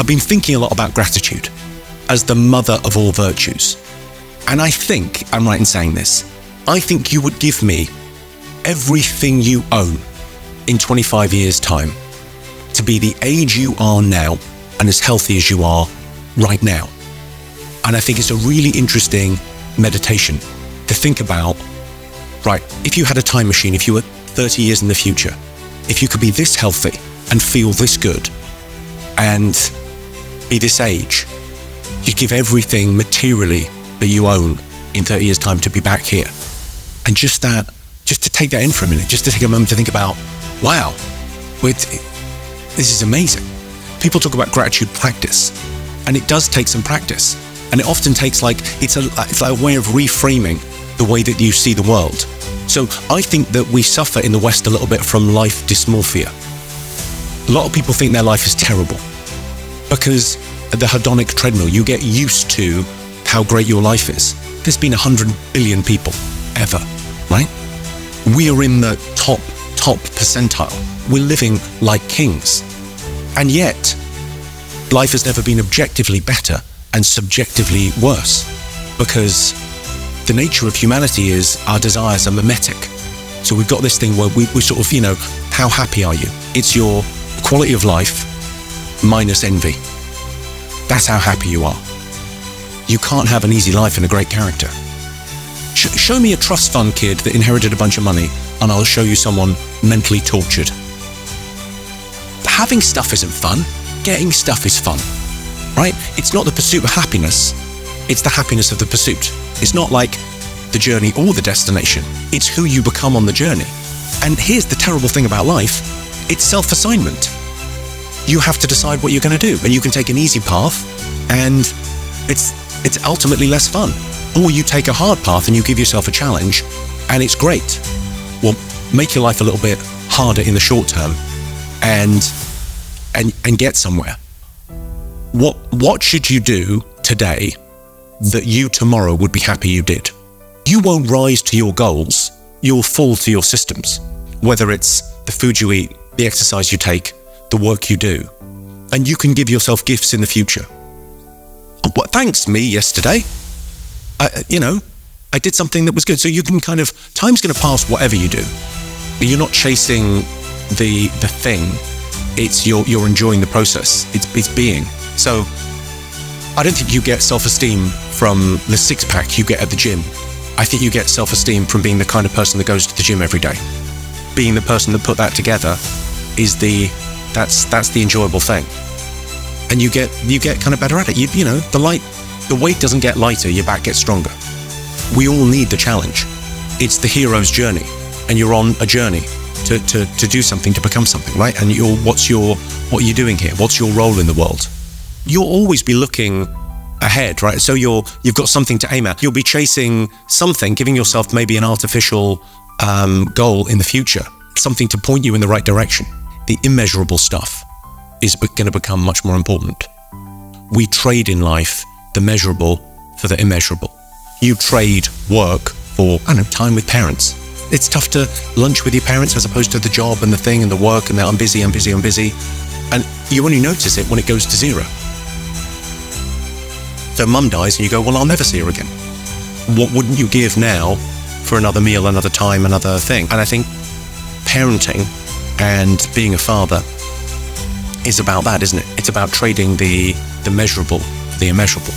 I've been thinking a lot about gratitude as the mother of all virtues. And I think, I'm right in saying this, I think you would give me everything you own in 25 years' time to be the age you are now and as healthy as you are right now. And I think it's a really interesting meditation to think about, right, if you had a time machine, if you were 30 years in the future, if you could be this healthy and feel this good and be this age, you'd give everything materially that you own in 30 years' time to be back here. And just to take that in for a minute, just to take a moment to think about, wow, this is amazing. People talk about gratitude practice, and it does take some practice. And it often takes it's like a way of reframing the way that you see the world. So I think that we suffer in the West a little bit from life dysmorphia. A lot of people think their life is terrible because the hedonic treadmill, you get used to how great your life is. There's been 100 billion people ever, right? We are in the top percentile. We're living like kings. And yet, life has never been objectively better and subjectively worse, because the nature of humanity is our desires are mimetic. So we've got this thing where we sort of, how happy are you? It's your quality of life minus envy. That's how happy you are. You can't have an easy life and a great character. Show me a trust fund kid that inherited a bunch of money, and I'll show you someone mentally tortured. Having stuff isn't fun. Getting stuff is fun, right? It's not the pursuit of happiness. It's the happiness of the pursuit. It's not like the journey or the destination. It's who you become on the journey. And here's the terrible thing about life. It's self-assignment. You have to decide what you're going to do, and you can take an easy path, and it's ultimately less fun. Or you take a hard path and you give yourself a challenge, and it's great. Well, make your life a little bit harder in the short term, and get somewhere. What should you do today that you tomorrow would be happy you did? You won't rise to your goals. You'll fall to your systems, whether it's the food you eat, the exercise you take, the work you do. And you can give yourself gifts in the future. What? Thanks me yesterday. I did something that was good. So you can time's going to pass whatever you do. You're not chasing the thing. It's you're enjoying the process. It's being. So I don't think you get self-esteem from the six-pack you get at the gym. I think you get self-esteem from being the kind of person that goes to the gym every day. Being the person that put that together is that's the enjoyable thing. And you get kind of better at it. The weight doesn't get lighter, your back gets stronger. We all need the challenge. It's the hero's journey, and you're on a journey to do something, to become something, right? And what are you doing here? What's your role in the world? You'll always be looking ahead, right? So you've got something to aim at. You'll be chasing something, giving yourself maybe an artificial goal in the future, something to point you in the right direction. The immeasurable stuff is going to become much more important. We trade in life the measurable for the immeasurable. You trade work for, time with parents. It's tough to lunch with your parents as opposed to the job and the thing and the work and the I'm busy. And you only notice it when it goes to zero. So mum dies and you go, well, I'll never see her again. What wouldn't you give now for another meal, another time, another thing? And I think parenting and being a father is about that, isn't it? It's about trading the measurable for the immeasurable.